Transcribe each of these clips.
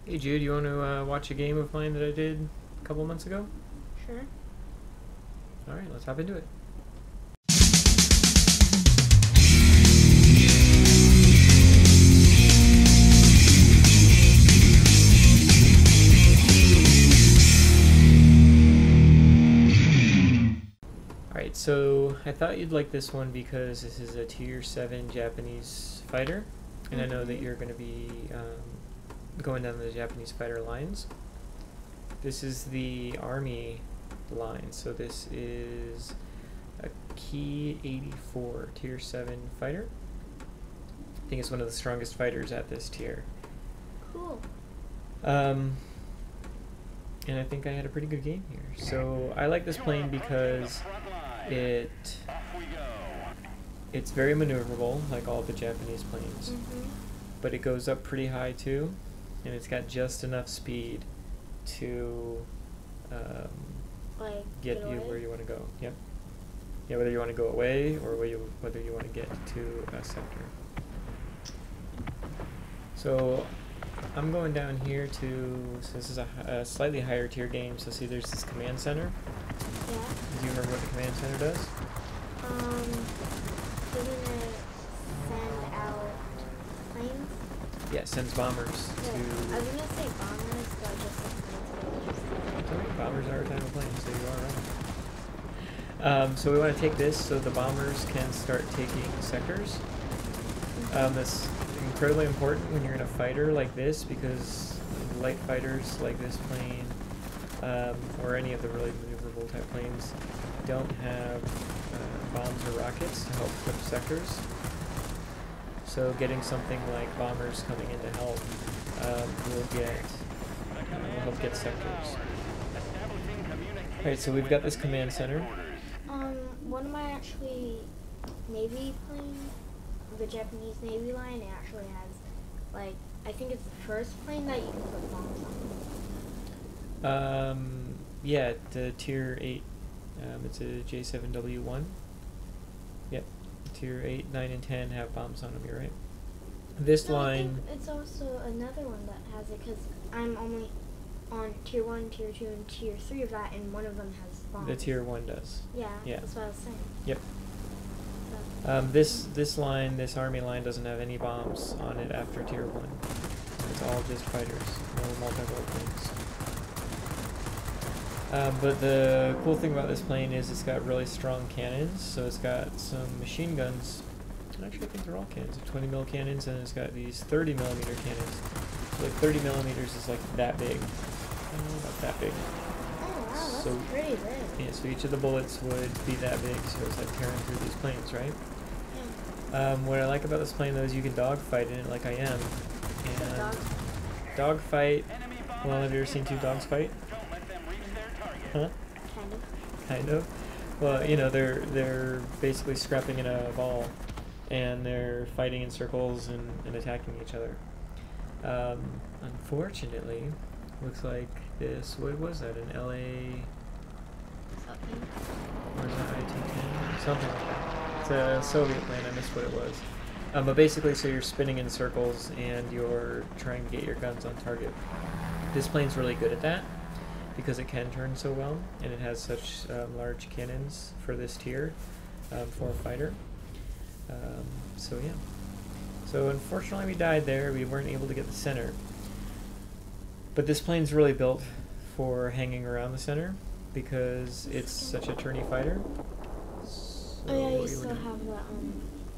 Hey Jude, you want to watch a game of mine that I did a couple months ago? Sure. Alright, let's hop into it. Alright, so I thought you'd like this one because this is a tier 7 Japanese fighter, and I know that you're going to be going down the Japanese fighter lines. This is the Army line, so this is a Key 84 tier 7 fighter. I think it's one of the strongest fighters at this tier. Cool. And I think I had a pretty good game here. So I like this plane because it's very maneuverable, like all the Japanese planes. But it goes up pretty high too, and it's got just enough speed to Like get you where you want to go. Yep. Yeah, whether you want to go away or whether you want to get to a sector. So I'm going down here to, so this is a slightly higher tier game, so see there's this command center. Yeah. Do you remember what the command center does? Doesn't it send out planes? Yeah, it sends bombers Yeah. to... I was gonna say bombers, but just It's alright, bombers are a type of plane, so you are right. So we want to take this so the bombers can start taking sectors. That's incredibly important when you're in a fighter like this, because light fighters like this plane, or any of the really maneuverable type planes, don't have bombs or rockets to help flip sectors. So getting something like bombers coming in to help will help get sectors. Alright, so we've got this command center. One of my actually Navy planes, the Japanese Navy line, it actually has, like, I think it's the first plane that you can put bombs on. Yeah, the tier 8, it's a J7W1. Yep, tier 8, 9, and 10 have bombs on them, you're right. This line... I think it's also another one that has it, because I'm only on tier 1, tier 2, and tier 3 of that, and one of them has bombs. The tier 1 does. Yeah, Yeah. that's what I was saying. Yep. So. This line, this Army line, doesn't have any bombs on it after tier 1. It's all just fighters, no multi-role planes. But the cool thing about this plane is it's got really strong cannons, so it's got some machine guns. Actually, I think they're all cannons. 20mm cannons, and it's got these 30mm cannons. So like 30mm is like that big. About that big. Oh wow, that's So, pretty big. yeah, so each of the bullets would be that big, so it's like tearing through these planes, right? Yeah. What I like about this plane though is you can dogfight in it like I am. And dogfight, well, have you ever seen two dogs fight? Huh? Kind of. Kind of. Well, you know, they're basically scrapping in a ball, and they're fighting in circles and attacking each other. Unfortunately, looks like this, what was that, an LA... Something. Or is that IT-10? Something like that. It's a Soviet plane, I missed what it was. But basically, so you're spinning in circles and you're trying to get your guns on target. This plane's really good at that because it can turn so well, and it has such large cannons for this tier for a fighter. So yeah. So unfortunately we died there. We weren't able to get the center. But this plane's really built for hanging around the center because it's such a turny fighter. So Oh yeah, you still have the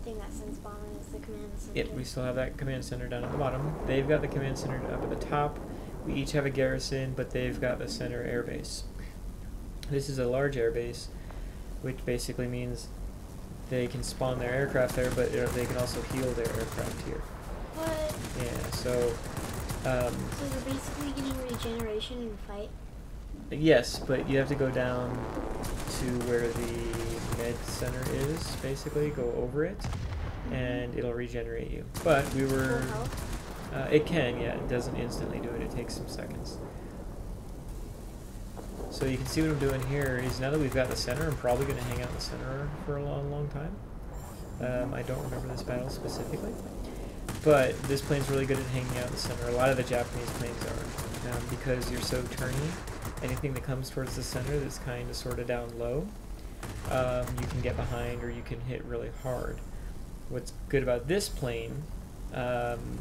thing that sends bombers, the command center. Yep, we still have that command center down at the bottom. They've got the command center up at the top. We each have a garrison, but they've got the center airbase. This is a large airbase, which basically means they can spawn their aircraft there, but they can also heal their aircraft here. What? Yeah, so... So you're basically getting regeneration in fight? Yes, but you have to go down to where the med center is, basically, go over it, and it'll regenerate you. But we were... it can, yeah, it doesn't instantly do it, it takes some seconds. So you can see what I'm doing here is now that we've got the center, I'm probably going to hang out in the center for a long, long time. I don't remember this battle specifically. But this plane's really good at hanging out in the center. A lot of the Japanese planes are. Because you're so turny, anything that comes towards the center that's kind of sort of down low, you can get behind or you can hit really hard. What's good about this plane, and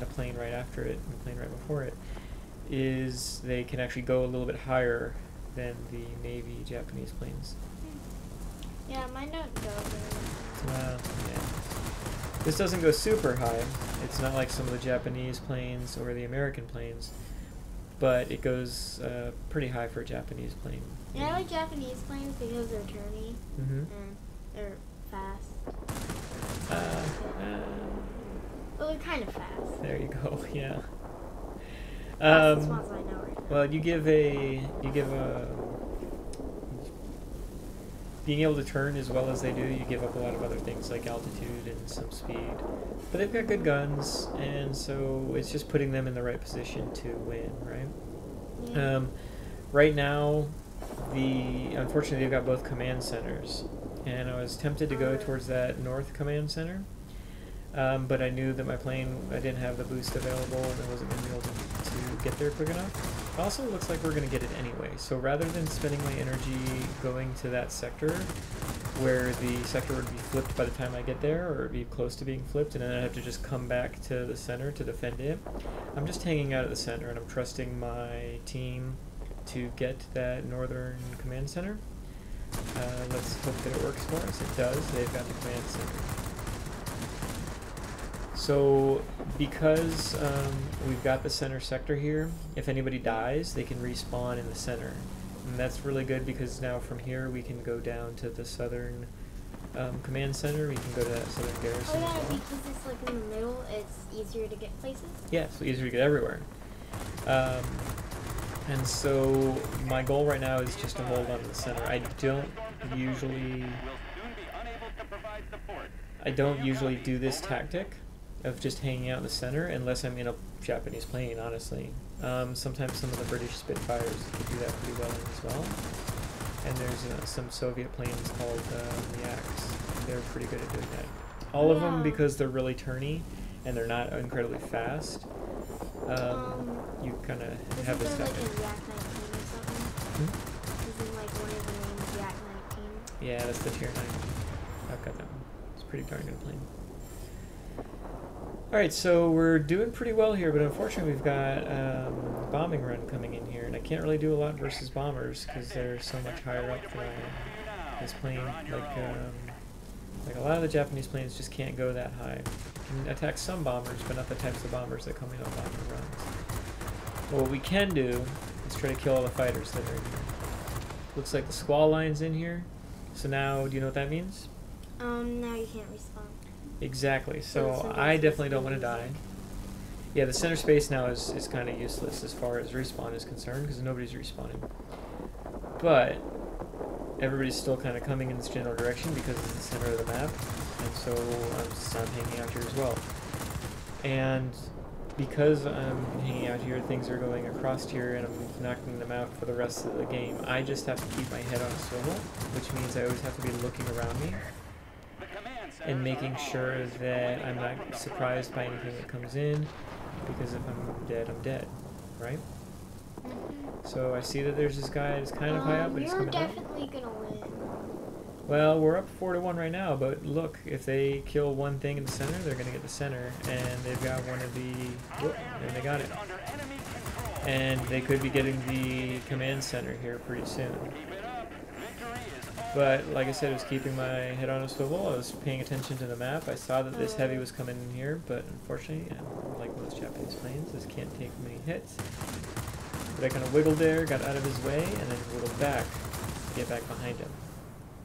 the plane right after it, and the plane right before it, is they can actually go a little bit higher than the Navy Japanese planes. Yeah, mine don't go very high. Yeah. This doesn't go super high. It's not like some of the Japanese planes or the American planes, but it goes pretty high for a Japanese plane. Yeah, I like Japanese planes because they're turny and they're fast. Well, they're kind of fast. There you go. Yeah. That's the ones I know right now. Well, you give a being able to turn as well as they do, you give up a lot of other things like altitude and some speed. But they've got good guns, and so it's just putting them in the right position to win, right? Yeah. Right now, unfortunately they've got both command centers, and I was tempted to go towards that north command center, but I knew that my plane, I didn't have the boost available, and I wasn't going to be able to get there quick enough. Also, it looks like we're going to get it anyway, so rather than spending my energy going to that sector, where the sector would be flipped by the time I get there, or be close to being flipped, and then I'd have to just come back to the center to defend it, I'm just hanging out at the center, and I'm trusting my team to get that northern command center. Let's hope that it works for us. It does. They've got the command center. So because we've got the center sector here, if anybody dies, they can respawn in the center. And that's really good because now from here we can go down to the southern command center. We can go to that southern garrison. Oh yeah, as well. because it's like in the middle, it's easier to get places. Yeah, so easier to get everywhere. And so my goal right now is just to hold on to the center. I don't usually do this tactic of just hanging out in the center unless I'm in a Japanese plane, honestly. Sometimes some of the British Spitfires can do that pretty well as well. And there's some Soviet planes called VIIs. They're pretty good at doing that. All of them, because they're really turny and they're not incredibly fast, you kind of have this like tactic. a Yak 19 or something? Isn't like one of the names Yak 19? Yeah, that's the tier 9. I've got that one. It's a pretty darn good plane. Alright, so we're doing pretty well here, but unfortunately we've got a bombing run coming in here, and I can't really do a lot versus bombers because they're so much higher up than this plane. Like a lot of the Japanese planes just can't go that high. You can attack some bombers, but not the types of bombers that come in on bombing runs. Well, what we can do is try to kill all the fighters that are in here. Looks like the squall line's in here. So now, do you know what that means? Now you can't respawn. Exactly. So I definitely don't want to die. Yeah, the center space now is kind of useless as far as respawn is concerned because nobody's respawning. But everybody's still kind of coming in this general direction because it's the center of the map, and so I'm hanging out here as well. And because I'm hanging out here, things are going across here and I'm knocking them out for the rest of the game. I just have to keep my head on a swivel, which means I always have to be looking around me and making sure that I'm not surprised by anything that comes in, because if I'm dead, right? So I see that there's this guy that's kind of high up, but he's coming up. You're definitely gonna win. Well, we're up 4-1 right now, but look, if they kill one thing in the center, they're gonna get the center, and they've got one of the, whoop, and they got it. And they could be getting the command center here pretty soon. But like I said, I was keeping my head on a swivel. I was paying attention to the map. I saw that this heavy was coming in here, but unfortunately, like most Japanese planes, this can't take many hits. But I kind of wiggled there, got out of his way, and then wiggled back to get back behind him.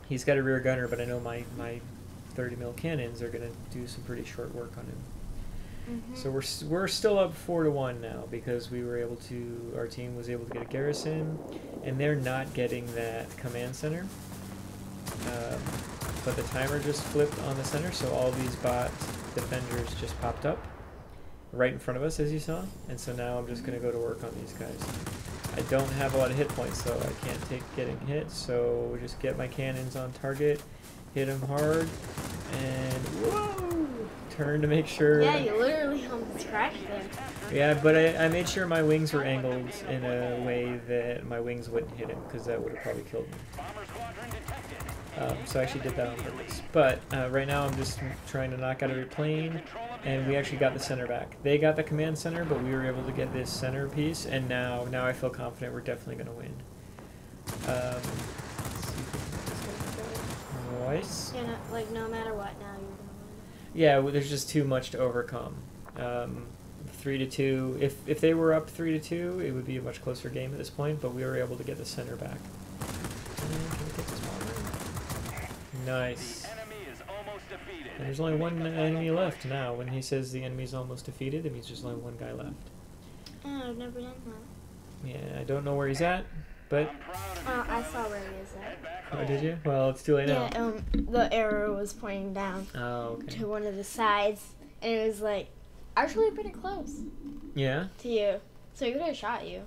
He's got a rear gunner, but I know my 30mm cannons are going to do some pretty short work on him. So we're still up 4-1 now because we were able to, our team was able to get a garrison, and they're not getting that command center. But the timer just flipped on the center, so all these bot defenders just popped up right in front of us, as you saw. And so now I'm just going to go to work on these guys. I don't have a lot of hit points, so I can't take getting hit, so just get my cannons on target, hit them hard, and whoa! turn to make sure. Yeah, you literally almost crashed there. Yeah, but I made sure my wings were angled in a way that my wings wouldn't hit him, because that would have probably killed me. So I actually did that on purpose. But right now I'm just trying to knock out every plane, and we actually got the center back. They got the command center, but we were able to get this center piece, and now I feel confident we're definitely going to win. Nice. Yeah, no matter what, now you're gonna win. Yeah, well, there's just too much to overcome. 3-2. If they were up 3-2, it would be a much closer game at this point. But we were able to get the center back. Can we get this one? Nice. And there's only one enemy left now. When he says the enemy's almost defeated, it means there's only one guy left. Oh, I've never done that. Yeah, I don't know where he's at, but. I saw where he is at. Oh, did you? Well, it's too late now. Yeah, the arrow was pointing down to one of the sides, and it was like actually pretty close. Yeah. To you, so he could have shot you.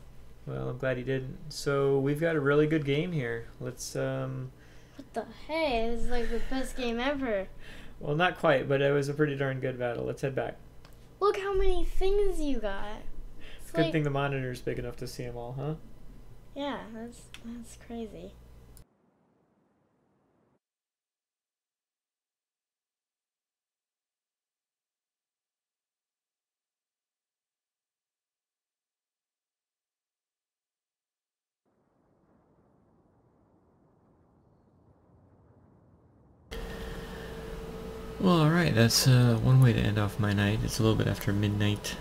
Well, I'm glad he didn't. So we've got a really good game here. Let's What the hey? This is like the best game ever. Well, not quite, but it was a pretty darn good battle. Let's head back. Look how many things you got. It's good thing the monitor's big enough to see them all, huh? Yeah, that's crazy. Well, alright, that's one way to end off my night. It's a little bit after midnight.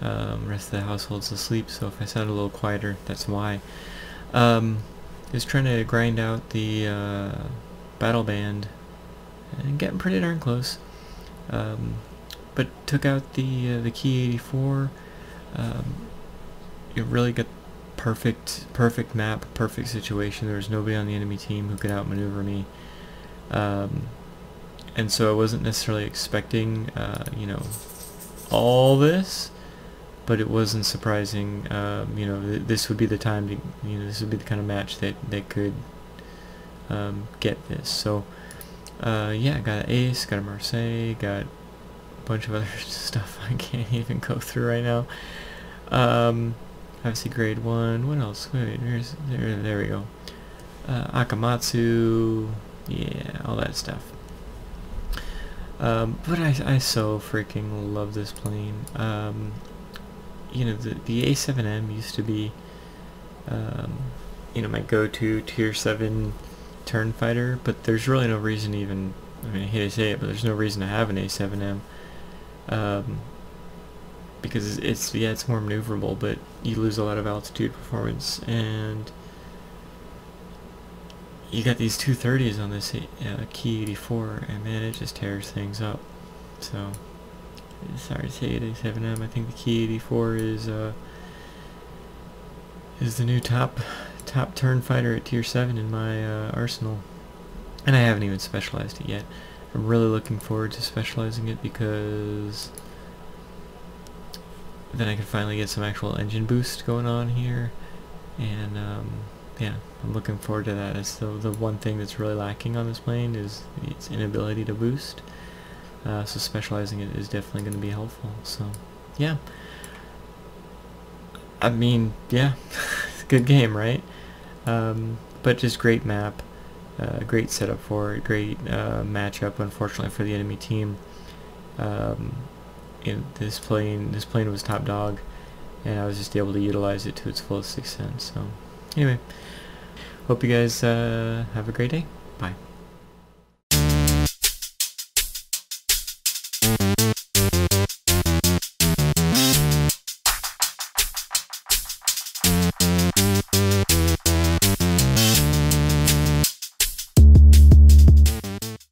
Rest of the household's asleep, so if I sound a little quieter, that's why. Just trying to grind out the battle band and getting pretty darn close. But took out the Key 84. You really got perfect map, perfect situation. There was nobody on the enemy team who could outmaneuver me. And so I wasn't necessarily expecting, you know, all this, but it wasn't surprising. You know, this would be the time to, you know, this would be the kind of match that could get this. So, yeah, got an Ace, got a Marseille, got a bunch of other stuff I can't even go through right now. Obviously grade 1. What else? Wait, there we go. Akamatsu, yeah, all that stuff. But I so freaking love this plane. You know, the A7M used to be, you know, my go-to tier 7 turn fighter, but there's really no reason even, I mean, I hate to say it, but there's no reason to have an A7M, because it's more maneuverable, but you lose a lot of altitude performance, and you got these 230s on this Key 84, and man, it just tears things up. So, sorry to say it, A7M. I think the Key 84 is the new top turn fighter at tier 7 in my arsenal, and I haven't even specialized it yet. I'm really looking forward to specializing it, because then I can finally get some actual engine boost going on here, and yeah, I'm looking forward to that. It's the one thing that's really lacking on this plane is its inability to boost. So specializing it is definitely going to be helpful. So, yeah. I mean, yeah, good game, right? But just great map, great setup for it, great matchup. Unfortunately for the enemy team, you know, this plane was top dog, and I was just able to utilize it to its fullest extent. So, anyway, hope you guys have a great day. Bye.